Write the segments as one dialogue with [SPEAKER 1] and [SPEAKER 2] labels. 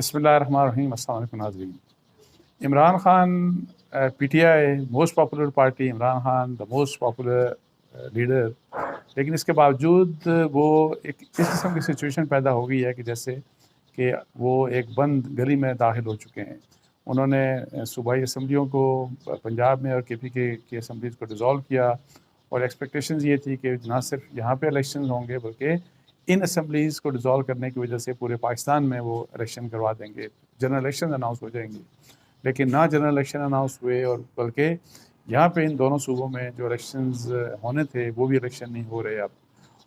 [SPEAKER 1] बिस्मिल्लाहिर्रहमानिर्रहीम। अस्सलाम वालेकुम नाज़रीन। Imran Khan PTI most popular party, Imran Khan the most popular leader, लेकिन इसके बावजूद वो एक इस किस्म की सिचुएशन पैदा हो गई है कि जैसे कि वो एक बंद गली में दाखिल हो चुके हैं। उन्होंने सूबाई असम्बलियों को पंजाब में और केपी की असम्बलीज़ को डिज़ोल्व किया और एक्सपेक्टेशंस ये थी कि ना सिर्फ यहाँ पे इलेक्शन होंगे बल्कि इन असम्बलीज़ को डिज़ोल्व करने की वजह से पूरे पाकिस्तान में वो इलेक्शन करवा देंगे, जनरल इलेक्शन अनाउंस हो जाएंगे। लेकिन ना जनरल इलेक्शन अनाउंस हुए और बल्कि यहाँ पे इन दोनों सूबों में जो इलेक्शंस होने थे वो भी इलेक्शन नहीं हो रहे अब।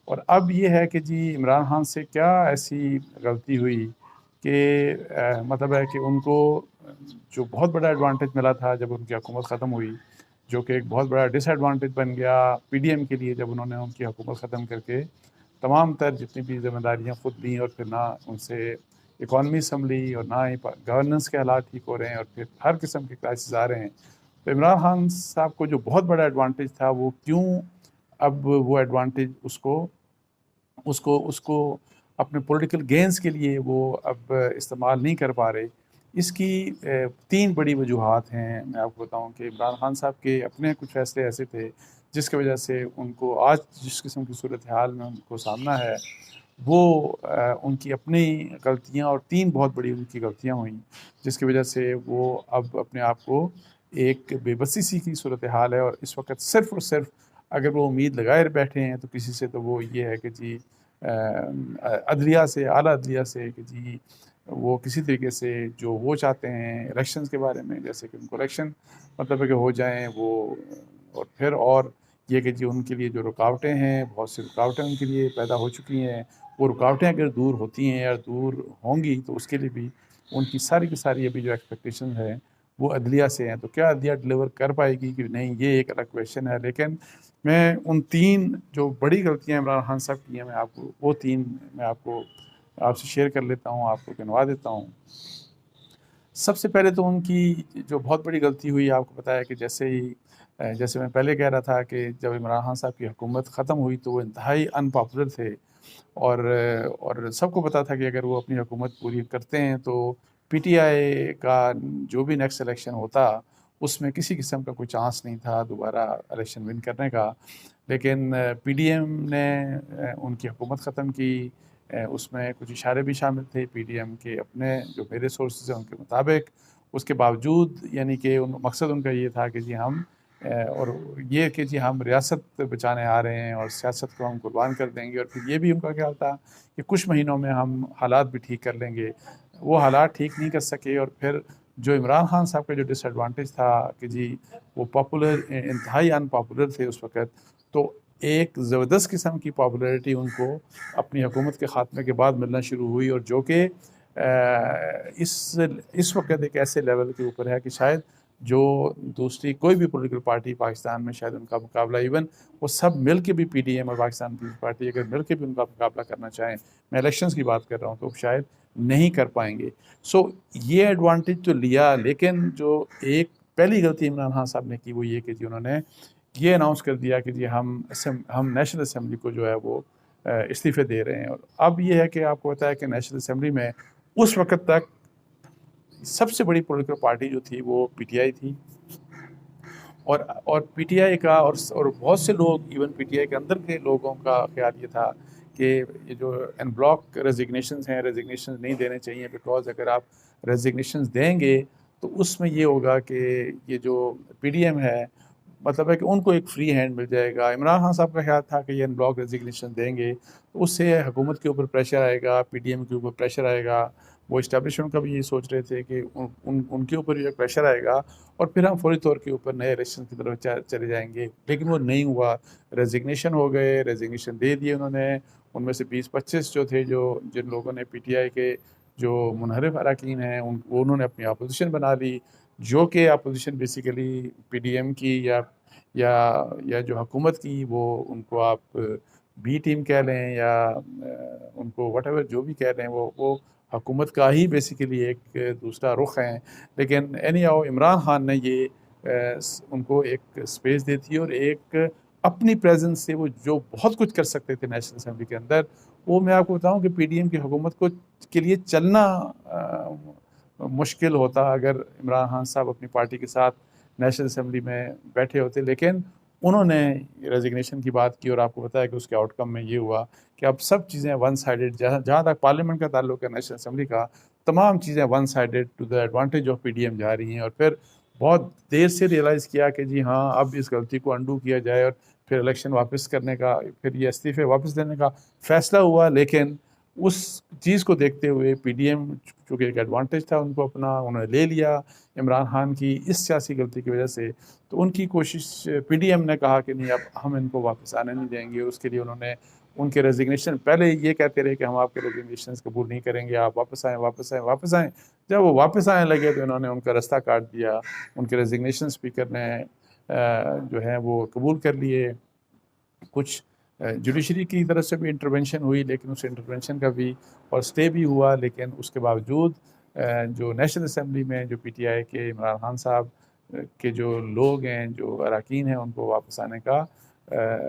[SPEAKER 1] और अब ये है कि जी इमरान खान से क्या ऐसी गलती हुई कि मतलब है कि उनको जो बहुत बड़ा एडवांटेज मिला था जब उनकी हुकूमत ख़त्म हुई, जो कि एक बहुत बड़ा डिसएडवांटेज बन गया पीडीएम के लिए जब उन्होंने उनकी हुकूमत ख़त्म करके तमाम तर जितनी भी जिम्मेदारियाँ खुद लीं और फिर ना उनसे इकॉनमी संभली और ना ही गवर्नेंस के हालात ठीक हो रहे हैं और फिर हर किस्म के क्राइसिस आ रहे हैं। तो इमरान खान साहब को जो बहुत बड़ा एडवांटेज था वो क्यों अब वो एडवांटेज उसको उसको उसको अपने पॉलिटिकल गेंस के लिए वो अब इस्तेमाल नहीं कर पा रहे। इसकी तीन बड़ी वजूहात हैं। मैं आपको बताऊं कि इमरान खान साहब के अपने कुछ फैसले ऐसे थे जिसकी वजह से उनको आज जिस किस्म की सूरत हाल में उनको सामना है वो उनकी अपनी गलतियां और तीन बहुत बड़ी उनकी गलतियां हुई जिसकी वजह से वो अब अपने आप को एक बेबसी सी की सूरत हाल है। और इस वक्त सिर्फ और सिर्फ अगर वो उम्मीद लगाए बैठे हैं तो किसी से, तो वो ये है कि जी अदलिया से, आला अदलिया से कि जी वो किसी तरीके से जो वो चाहते हैं इलेक्शंस के बारे में, जैसे कि उनको इलेक्शन मतलब है कि हो जाएं वो, और फिर और ये कि जी उनके लिए जो रुकावटें हैं, बहुत सी रुकावटें उनके लिए पैदा हो चुकी हैं, वो रुकावटें अगर दूर होती हैं या दूर होंगी तो उसके लिए भी उनकी सारी की सारी अभी जो एक्सपेक्टेशन है वो अदलिया से हैं। तो क्या अदलिया डिलीवर कर पाएगी कि नहीं, ये एक अलग क्वेश्चन है। लेकिन मैं उन तीन जो बड़ी गलतियां इमरान खान साहब की हैं, मैं आपको वो तीन मैं आपको आपसे शेयर कर लेता हूँ, आपको गिनवा देता हूँ। सबसे पहले तो उनकी जो बहुत बड़ी गलती हुई, आपको पता है कि जैसे मैं पहले कह रहा था कि जब इमरान खान साहब की हुकूमत ख़त्म हुई तो वो इंतहाई अनपॉपुलर थे और सबको पता था कि अगर वो अपनी हुकूमत पूरी करते हैं तो पीटीआई का जो भी नेक्स्ट इलेक्शन होता उसमें किसी किस्म का कोई चांस नहीं था दोबारा इलेक्शन विन करने का। लेकिन पीडीएम ने उनकी हुकूमत ख़त्म की। उसमें कुछ इशारे भी शामिल थे पीडीएम के अपने, जो मेरे सोर्सेज हैं उनके मुताबिक। उसके बावजूद यानी कि मकसद उनका ये था कि जी हम और ये कि जी हम रियासत बचाने आ रहे हैं और सियासत को हम कुर्बान कर देंगे, और फिर ये भी उनका ख्याल था कि कुछ महीनों में हम हालात भी ठीक कर लेंगे। वो हालात ठीक नहीं कर सके और फिर जो इमरान खान साहब का जो डिसएडवांटेज था कि जी वो पॉपुलर, इंतहाई अनपॉपुलर थे उस वक़्त, तो एक ज़बरदस्त किस्म की पॉपुलैरिटी उनको अपनी हुकूमत के ख़ात्मे के बाद मिलना शुरू हुई, और जो कि इस वक्त एक ऐसे लेवल के ऊपर है कि शायद जो दूसरी कोई भी पॉलिटिकल पार्टी पाकिस्तान में शायद उनका मुकाबला, इवन वो सब मिल के भी पीडीएम और पाकिस्तान पीपल्स पार्टी अगर मिल के भी उनका मुकाबला करना चाहें, मैं इलेक्शंस की बात कर रहा हूँ, तो शायद नहीं कर पाएंगे। सो ये एडवांटेज तो लिया, लेकिन जो एक पहली गलती इमरान खान साहब ने की वो ये कि जी उन्होंने ये अनाउंस कर दिया कि जी हम नेशनल असम्बली को जो है वो इस्तीफ़े दे रहे हैं। और अब ये है कि आपको पता है कि नेशनल असम्बली में उस वक़्त तक सबसे बड़ी पॉलिटिकल पार्टी जो थी वो पीटीआई थी, और पीटीआई का और बहुत से लोग, इवन पीटीआई के अंदर के लोगों का ख्याल ये था कि ये जो एन ब्लॉक रेजिग्नेशंस हैं, रेजिग्नेशंस नहीं देने चाहिए, बिकॉज अगर आप रेजिग्नेशंस देंगे तो उसमें ये होगा कि ये जो पीडीएम है मतलब है कि उनको एक फ्री हैंड मिल जाएगा। इमरान खान साहब का ख्याल था कि ये ब्लॉक रेजिग्नेशन देंगे तो उससे हुकूमत के ऊपर प्रेशर आएगा, पीडीएम के ऊपर प्रेशर आएगा। वो इस्टेब्लिशमेंट का भी ये सोच रहे थे कि उनके ऊपर जो प्रेशर आएगा और फिर हम फौरी तौर के ऊपर नए इलेक्शन की तरफ चले जाएंगे। लेकिन वो नहीं हुआ, रेजिग्नेशन हो गए, रेजिग्नेशन दे दिए उन्होंने। उनमें से 20-25 जो थे, जो जिन लोगों ने पीटीआई के जो मुनहरिफ अरकान हैं उन्होंने अपनी अपोजिशन बना ली, जो कि अपोजिशन बेसिकली पीडीएम की या जो हुकूमत की, वो उनको आप बी टीम कह लें या उनको वट जो भी कह लें, वो हुकूमत का ही बेसिकली एक दूसरा रुख है। लेकिन एनी हाउ इमरान खान ने ये उनको एक स्पेस दी थी और एक अपनी प्रेजेंस से वो जो बहुत कुछ कर सकते थे नेशनल असम्बली के अंदर, वो मैं आपको बताऊं कि पीडीएम की हुकूमत को के लिए चलना मुश्किल होता अगर इमरान खान साहब अपनी पार्टी के साथ नेशनल असम्बली में बैठे होते, लेकिन उन्होंने रेजिग्नेशन की बात की और आपको पता है कि उसके आउटकम में ये हुआ कि अब सब चीज़ें वन साइडेड, जहाँ तक पार्लियामेंट का ताल्लुक है नेशनल असम्बली का, तमाम चीज़ें one sided to the advantage of PDM जा रही हैं। और फिर बहुत देर से रियलाइज़ किया कि जी हाँ, अब इस गलती को अंडू किया जाए और फिर इलेक्शन वापस करने का, फिर ये इस्तीफे वापस लेने का फैसला हुआ। लेकिन उस चीज़ को देखते हुए पीडीएम चूँकि एक एडवांटेज था उनको अपना, उन्होंने ले लिया इमरान खान की इस सियासी गलती की वजह से। तो उनकी कोशिश, पीडीएम ने कहा कि नहीं, अब हम इनको वापस आने नहीं देंगे। उसके लिए उन्होंने उनके रेजिग्नेशन, पहले ये कहते रहे कि हम आपके रेजिग्नेशन कबूल नहीं करेंगे, आप वापस आएँ वापस आएँ वापस आएँ। जब वो वापस आने लगे तो इन्होंने उनका रास्ता काट दिया। उनके रेजिग्नेशन स्पीकर ने जो है वो कबूल कर लिए। कुछ जुडिशरी की तरफ से भी इंटरवेंशन हुई, लेकिन उस इंटरवेंशन का भी और स्टे भी हुआ। लेकिन उसके बावजूद जो नेशनल असम्बली में जो पीटीआई के इमरान खान साहब के जो लोग हैं, जो अरकान हैं, उनको वापस आने का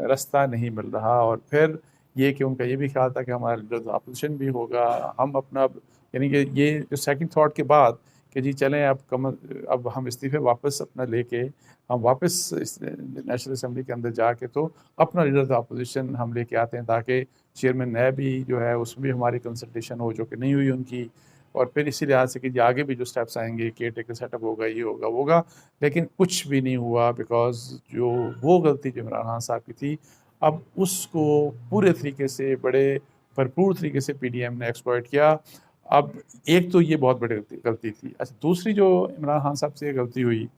[SPEAKER 1] रास्ता नहीं मिल रहा। और फिर ये कि उनका ये भी ख्याल था कि हमारा लीडर अपोजिशन भी होगा, हम अपना, यानी कि ये जो सेकंड थॉट के बाद कि जी चलें अब हम इस्तीफे वापस अपना लेके हम वापस नेशनल असम्बली के अंदर जाके तो अपना लीडर द अपोजिशन हम लेके आते हैं, ताकि चेयरमैन नैब भी जो है उसमें भी हमारी कंसल्टेशन हो, जो कि नहीं हुई उनकी। और फिर इसी लिहाज से कि आगे भी जो स्टेप्स आएंगे, केयर टेकर सेटअप होगा, ये होगा वो होगा, लेकिन कुछ भी नहीं हुआ। बिकॉज जो वो गलती जो इमरान खान साहब की थी, अब उसको पूरे तरीके से, बड़े भरपूर तरीके से पीडीएम ने एक्सप्लॉइट किया। अब एक तो ये बहुत बड़ी गलती थी। अच्छा, दूसरी जो इमरान खान साहब से गलती हुई,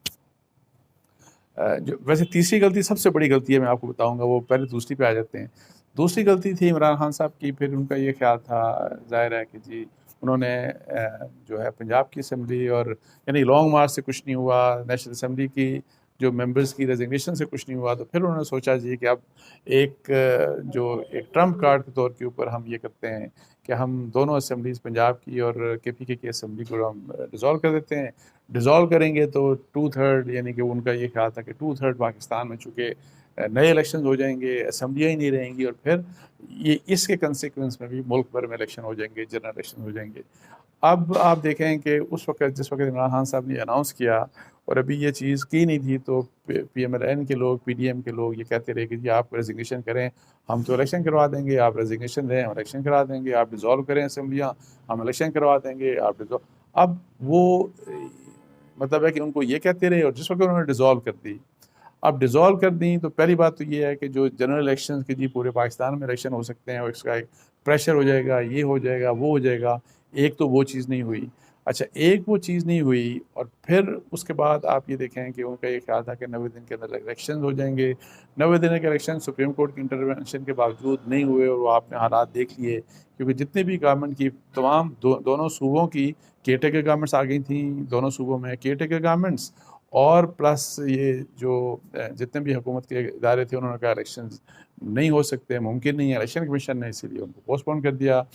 [SPEAKER 1] जो वैसे तीसरी गलती सबसे बड़ी गलती है, मैं आपको बताऊंगा, वो पहले दूसरी पे आ जाते हैं। दूसरी गलती थी इमरान खान साहब की, फिर उनका ये ख्याल था, जाहिर है कि जी उन्होंने जो है पंजाब की असम्बली और यानी लॉन्ग मार्च से कुछ नहीं हुआ, नेशनल असम्बली की जो मेंबर्स की रेजिग्नेशन से कुछ नहीं हुआ, तो फिर उन्होंने सोचा जी कि अब एक ट्रम्प कार्ड के तौर के ऊपर हम ये करते हैं कि हम दोनों असम्बलीज, पंजाब की और केपीके की असम्बली को हम डिज़ोल्व कर देते हैं। डिज़ोल्व करेंगे तो 2/3, यानी कि उनका ये ख्याल था कि 2/3 पाकिस्तान में चूँकि नए इलेक्शन हो जाएंगे, असम्बलियाँ ही नहीं रहेंगी, और फिर ये इसके कंसिक्वेंस में भी मुल्क भर में इलेक्शन हो जाएंगे, जनरल इलेक्शन हो जाएंगे। अब आप देखें कि उस वक्त, जिस वक्त इमरान खान साहब ने अनाउंस किया और अभी ये चीज़ की नहीं थी, तो पीएमएलएन के लोग, पीडीएम के लोग ये कहते रहे कि जी आप रेजिग्नेशन करें, हम तो इलेक्शन करवा देंगे, आप रेजिग्नेशन दें, हम इलेक्शन करा देंगे, आप डिज़ोल्व करें असम्बलियाँ, हम इलेक्शन करवा देंगे, आप डिज़ोल्व। अब वो मतलब है कि उनको ये कहते रहे, और जिस वक्त उन्होंने डिज़ोल्व कर दी, अब डिज़ोल्व कर दी, तो पहली बात तो ये है कि जो जनरल इलेक्शन के जी पूरे पाकिस्तान में इलेक्शन हो सकते हैं और इसका एक प्रेशर हो जाएगा, ये हो जाएगा, वो हो जाएगा। एक तो वो चीज़ नहीं हुई। अच्छा, एक वो चीज़ नहीं हुई, और फिर उसके बाद आप ये देखें कि उनका ये ख्याल था कि 90 दिन के अंदर इलेक्शन हो जाएंगे। 90 दिन के इलेक्शन सुप्रीम कोर्ट की इंटरवेंशन के बावजूद नहीं हुए, और वो आपने हालात देख लिए, क्योंकि जितने भी गवर्नमेंट की तमाम दोनों सूबों की केयर टेकर गवर्नमेंट्स आ गई थी, दोनों सूबों में केयर टेकर गवर्नमेंट्स, और प्लस ये जो जितने भी हुकूमत के इदारे थे, उन्होंने कहा इलेक्शन नहीं हो सकते, मुमकिन नहीं है। इलेक्शन कमीशन ने इसीलिए उनको पोस्टपोन कर दिया।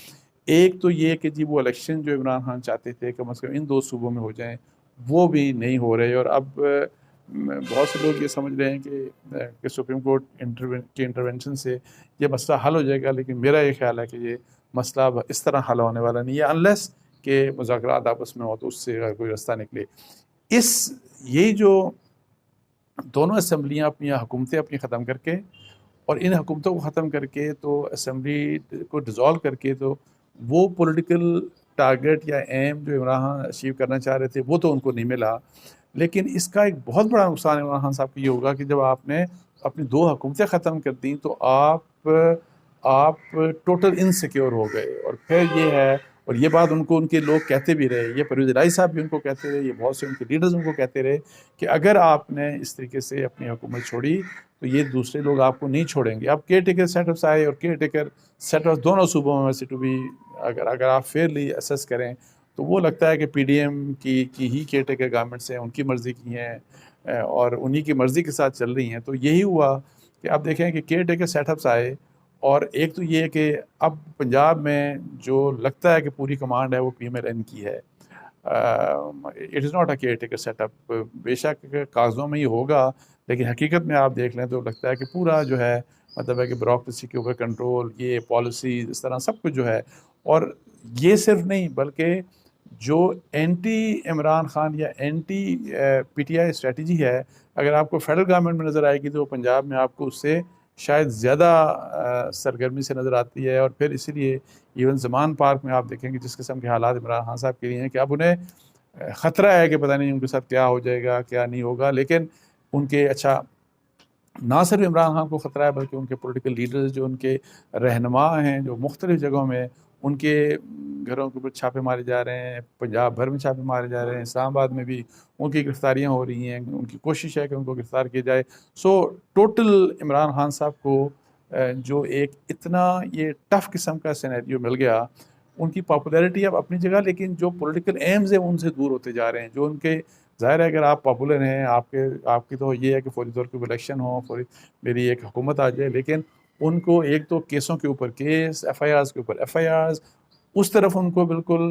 [SPEAKER 1] एक तो ये कि जी वो इलेक्शन जो इमरान खान चाहते थे कम से कम इन 2 सूबों में हो जाएं, वो भी नहीं हो रहे। और अब बहुत से लोग ये समझ रहे हैं कि सुप्रीम कोर्ट के इंटरवेंशन से ये मसला हल हो जाएगा, लेकिन मेरा ये ख्याल है कि ये मसला अब इस तरह हल होने वाला नहीं है, अनलेस कि मुज़ाकरात आपस में हो तो उससे अगर कोई रास्ता निकले। ये जो दोनों असम्बलियाँ अपनी हुकूमतें अपनी ख़त्म करके, और इन हुकूमतों को ख़त्म करके, तो असम्बली को डिज़ोल्व करके, तो वो पॉलिटिकल टारगेट या एम जो इमरान खान अचीव करना चाह रहे थे, वो तो उनको नहीं मिला। लेकिन इसका एक बहुत बड़ा नुकसान इमरान खान साहब को ये होगा कि जब आपने अपनी 2 हुकूमतें ख़त्म कर दी, तो आप टोटल इनसिक्योर हो गए। और फिर ये है, और ये बात उनको उनके लोग कहते भी रहे, ये परवेज़ इलाही साहब भी उनको कहते रहे, ये बहुत से उनके लीडर्स उनको कहते रहे कि अगर आपने इस तरीके से अपनी हुकूमत छोड़ी तो ये दूसरे लोग आपको नहीं छोड़ेंगे। अब केयर टेकर सेटअप्स आए, और केयर टेकर सेटअप्स दोनों सूबों में वैसे टू भी अगर आप फेयरली असेस करें, तो वो लगता है कि पीडीएम की ही केयर टेकर गवर्नमेंट्स हैं, उनकी मर्ज़ी की हैं, और उन्हीं की मर्ज़ी के साथ चल रही हैं। तो यही हुआ कि आप देखें कि केयर टेकर सेटअप्स आए, और एक तो ये कि अब पंजाब में जो लगता है कि पूरी कमांड है वो पीएमएलएन की है। It is not a care taker setup. बेशक कागज़ों में ही होगा, लेकिन हकीकत में आप देख लें तो लगता है कि पूरा जो है, मतलब है कि ब्यूरोक्रेसी के ऊपर कंट्रोल, ये पॉलिसी, इस तरह सब कुछ जो है। और ये सिर्फ नहीं, बल्कि जो एंटी इमरान खान या एंटी पीटीआई स्ट्रेटजी है, अगर आपको फेडरल गवर्नमेंट में नज़र आएगी तो पंजाब में आपको उससे शायद ज़्यादा सरगर्मी से नज़र आती है। और फिर इसीलिए इवन ज़मान पार्क में आप देखेंगे जिस किस्म के हालात इमरान खान साहब के लिए हैं कि अब उन्हें ख़तरा है कि पता नहीं उनके साथ क्या हो जाएगा क्या नहीं होगा। लेकिन उनके ना सिर्फ इमरान खान को ख़तरा है बल्कि उनके पॉलिटिकल लीडर्स जो उनके रहनुमा हैं जो मुख्तलिफ़ जगहों में उनके घरों के ऊपर छापे मारे जा रहे हैं, पंजाब भर में छापे मारे जा रहे हैं, इस्लामाबाद में भी उनकी गिरफ्तारियां हो रही हैं, उनकी कोशिश है कि उनको गिरफ्तार किया जाए। सो टोटल इमरान खान साहब को जो एक इतना ये टफ़ किस्म का सिनेरियो मिल गया, उनकी पॉपुलैरिटी अब अपनी जगह, लेकिन जो पॉलिटिकल एम्स हैं उनसे दूर होते जा रहे हैं। जो उनके ज़ाहिर है अगर आप पॉपुलर हैं, आपकी तो ये है कि फौरी तौर पर इलेक्शन हो, फौरी मेरी एक हुकूमत आ जाए, लेकिन उनको एक तो केसों के ऊपर केस, एफआईआर्स के ऊपर एफआईआर्स, उस तरफ उनको बिल्कुल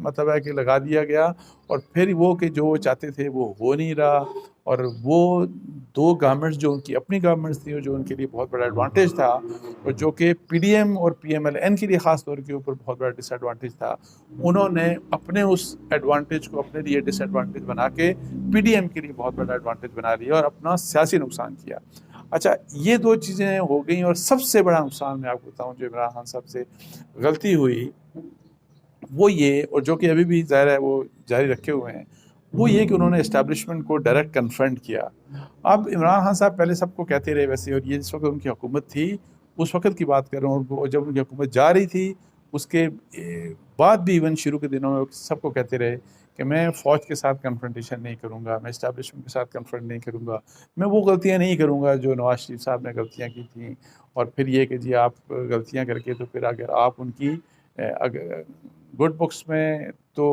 [SPEAKER 1] मतलब है कि लगा दिया गया। और फिर वो कि जो वो चाहते थे वो हो नहीं रहा। और वो दो गवर्नमेंट्स जो उनकी अपनी गवर्नमेंट्स थी और जो उनके लिए बहुत बड़ा एडवांटेज था, और जो कि पीडीएम और पीएमएलएन के लिए ख़ास तौर के ऊपर बहुत बड़ा डिसएडवांटेज था, उन्होंने अपने उस एडवांटेज को अपने लिए डिसएडवांटेज बना के पीडीएम के लिए बहुत बड़ा एडवांटेज बना लिया और अपना सियासी नुकसान किया। अच्छा, ये दो चीज़ें हो गई। और सबसे बड़ा नुकसान मैं आपको बताऊँ जो इमरान खान साहब से गलती हुई वो ये, और जो कि अभी भी ज़ाहिर है वो जारी रखे हुए हैं, वो ये कि उन्होंने इस्टेब्लिशमेंट को डायरेक्ट कन्फ्रंट किया। अब इमरान खान साहब पहले सबको कहते रहे वैसे, और ये जिस वक्त उनकी हुकूमत थी उस वक्त की बात कर रहा हूँ, और जब उनकी हुकूमत जा रही थी उसके बाद भी इवन शुरू के दिनों में सबको कहते रहे कि मैं फ़ौज के साथ कन्फ्रंटेशन नहीं करूँगा, मैं इस्टेब्लिशमेंट के साथ कन्फ्रंट नहीं करूँगा, मैं वो गलतियाँ नहीं करूँगा जो नवाज शरीफ साहब ने गलतियाँ की थी। और फिर ये कि जी आप गलतियाँ करके तो फिर अगर आप उनकी अगर गुड बुक्स में तो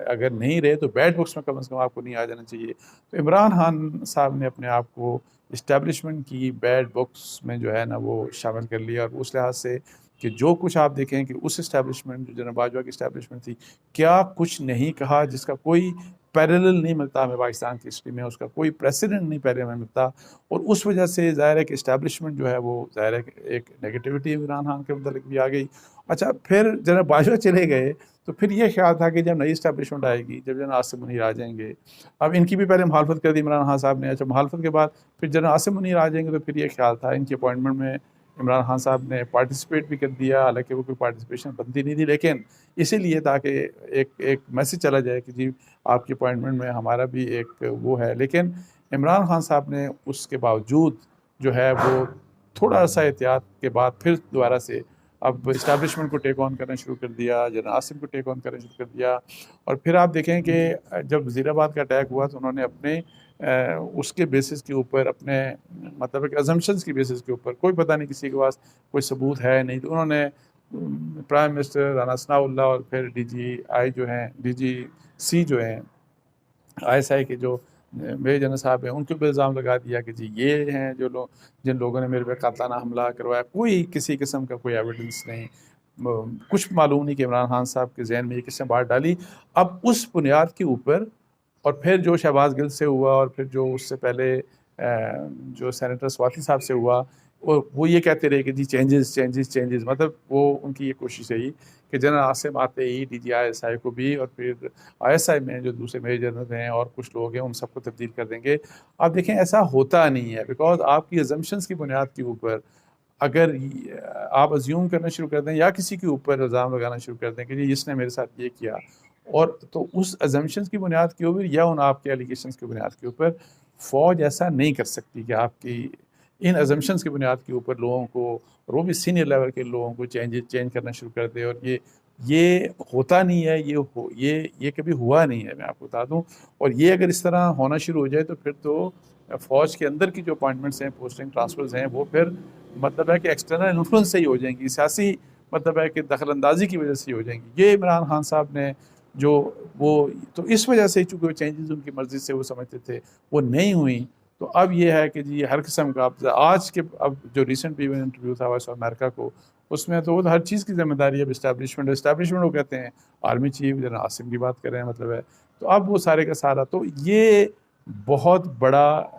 [SPEAKER 1] अगर नहीं रहे तो बैड बुक्स में कम से कम आपको नहीं आ जाना चाहिए। तो इमरान खान साहब ने अपने आप को इस्टेब्लिशमेंट की बैड बुक्स में जो है ना वो शामिल कर लिया। और उस लिहाज से कि जो कुछ आप देखें कि उस इस्टेब्लिशमेंट जो जनरल बाजवा की इस्टेब्लिशमेंट थी, क्या कुछ नहीं कहा जिसका कोई पैरेलल नहीं मिलता हमें पाकिस्तान की हिस्ट्री में, उसका कोई प्रेसिडेंट नहीं पहले हमें मिलता। और उस वजह से ज़ाहिर है कि इस्टेब्लिशमेंट जो है वो ज़ाहिर है कि एक नेगेटिविटी इमरान खान के मतलब भी आ गई। अच्छा, फिर जनरल बाजवा चले गए तो फिर ये ख्याल था कि जब नई इस्टेब्लिशमेंट आएगी, जब जनरल आसिम मुनीर आ जाएंगे, अब इनकी भी पहले मुखालफत कर दी इमरान खान साहब ने। अच्छा, मुखालफत के बाद फिर जनरल आसिम मुनीर आ जाएंगे तो फिर ये ख्याल था इनकी अपॉइंटमेंट में इमरान खान साहब ने पार्टिसिपेट भी कर दिया, हालांकि वो कोई पार्टिसिपेशन बनती नहीं थी, लेकिन इसीलिए ताकि एक मैसेज चला जाए कि जी आपकी अपॉइंटमेंट में हमारा भी एक वो है। लेकिन इमरान खान साहब ने उसके बावजूद जो है वो थोड़ा सा एहतियात के बाद फिर दोबारा से अब इस्टेब्लिशमेंट को टेक ऑन करना शुरू कर दिया, जनरल आसिम को टेक ऑन करना शुरू कर दिया। और फिर आप देखें कि जब वज़ीराबाद का अटैक हुआ तो उन्होंने अपने उसके बेसिस के ऊपर, अपने मतलब कि अजम्पशंस की बेसिस के ऊपर, कोई पता नहीं किसी के पास कोई सबूत है नहीं, तो उन्होंने प्राइम मिनिस्टर राना सनाउल्लाह और फिर DGI जो हैं, DGC जो हैं, ISI के जो मेजर जनरल साहब हैं, उनके ऊपर इल्ज़ाम लगा दिया कि जी ये हैं जो जिन लोगों ने मेरे पे कातलाना हमला करवाया। कोई किसी किस्म का कोई एविडेंस नहीं, कुछ मालूम नहीं कि इमरान खान साहब के जहन में ये किसने बात डाली। अब उस बुनियाद के ऊपर, और फिर जो शहबाज गिल से हुआ और फिर जो उससे पहले जो सेनेटर स्वाति साहब से हुआ, वो ये कहते रहे कि जी चेंजेस, मतलब वो उनकी ये कोशिश रही कि जनरल आसिम आते ही DGI ISI को भी और फिर ISI में जो दूसरे मेजर जनरल हैं और कुछ लोग हैं उन सबको तब्दील कर देंगे। आप देखें ऐसा होता नहीं है, बिकॉज आपकी अजम्पशंस की बुनियाद के ऊपर अगर आप अज्यूम करना शुरू कर दें या किसी के ऊपर इल्ज़ाम लगाना शुरू कर दें कि जी इसने मेरे साथ ये किया, और तो उस अजम्पशंस की बुनियाद के ऊपर या उन आपके एलिगेशंस की बुनियाद के ऊपर फ़ौज ऐसा नहीं कर सकती कि आपकी इन अजम्पशंस की बुनियाद के ऊपर लोगों को, और वो भी सीनियर लेवल के लोगों को चेंज करना शुरू कर दे। और ये होता नहीं है, ये कभी हुआ नहीं है, मैं आपको बता दूं। और ये अगर इस तरह होना शुरू हो जाए तो फिर तो फ़ौज के अंदर की जो अपॉइंटमेंट्स हैं, पोस्टिंग ट्रांसफ़र्स हैं, वो फिर मतलब है कि एक्सटर्नल इन्फ्लुएंस से ही हो जाएंगी, सियासी मतलब है कि दखलंदाजी की वजह से ही हो जाएंगी। ये इमरान खान साहब ने जो वो, तो इस वजह से चूँकि वो चेंजेस उनकी मर्ज़ी से वो समझते थे वो नहीं हुई, तो अब ये है कि जी हर किस्म का आज के, अब जो रिसेंट भी इंटरव्यू था वॉइस ऑफ अमेरिका को, उसमें तो वो हर चीज़ की जिम्मेदारी है इस्टेब्लिशमेंट वो कहते हैं, आर्मी चीफ जनरल आसिम की बात कर रहे हैं मतलब है। तो अब वो सारे का सारा, तो ये बहुत बड़ा,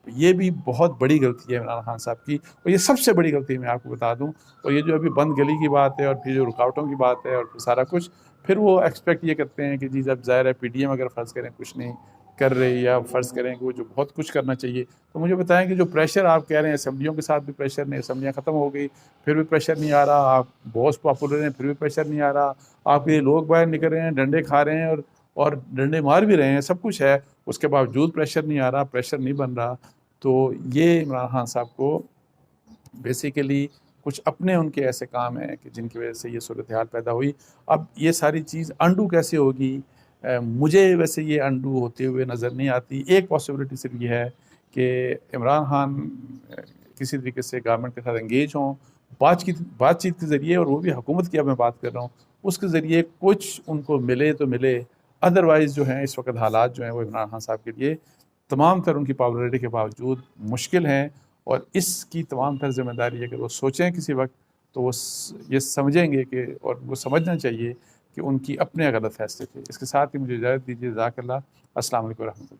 [SPEAKER 1] ये भी बहुत बड़ी गलती है इमरान खान साहब की, और ये सबसे बड़ी गलती मैं आपको बता दूं। और ये जो अभी बंद गली की बात है और फिर जो रुकावटों की बात है और फिर सारा कुछ, फिर वो एक्सपेक्ट ये करते हैं कि जी जब ज़ाहिर है PTM अगर फ़र्ज़ करें कुछ नहीं कर रही या फ़र्ज़ करें कि वो जो बहुत कुछ करना चाहिए, तो मुझे बताएं कि जो प्रेशर आप कह रहे हैं असेंबलियों के साथ भी प्रेशर नहीं, असेंबलियाँ ख़त्म हो गई फिर भी प्रेशर नहीं आ रहा, आप बहुत पॉपुलर हैं फिर भी प्रेशर नहीं आ रहा, आपके लिए लोग बाहर निकल रहे हैं, डंडे खा रहे हैं और डंडे मार भी रहे हैं, सब कुछ है, उसके बावजूद प्रेशर नहीं आ रहा, प्रेशर नहीं बन रहा। तो ये इमरान खान साहब को बेसिकली कुछ अपने उनके ऐसे काम हैं कि जिनकी वजह से ये सूरत हाल पैदा हुई। अब ये सारी चीज़ अंडू कैसे होगी, मुझे वैसे ये अंडू होते हुए नज़र नहीं आती। एक पॉसिबिलिटी सिर्फ ये है कि इमरान खान किसी तरीके से गवर्नमेंट के साथ एंगेज हों, बातचीत के ज़रिए, और वो भी हुकूमत की अब मैं बात कर रहा हूँ, उसके ज़रिए कुछ उनको मिले तो मिले। अदरवाइज़ जो है इस वक्त हालात जो हैं वो इमरान खान साहब के लिए तमाम तर उनकी पॉपुलरिटी के बावजूद मुश्किल हैं, और इसकी तमाम तर ज़िम्मेदारी अगर वो सोचें किसी वक्त तो वो ये समझेंगे कि, और वो समझना चाहिए कि उनकी अपने गलत फैसले थे। इसके साथ ही मुझे इजाज़त दीजिए। जज़ाकल्लाह। अस्सलाम वालेकुम रहमतुल्लाह।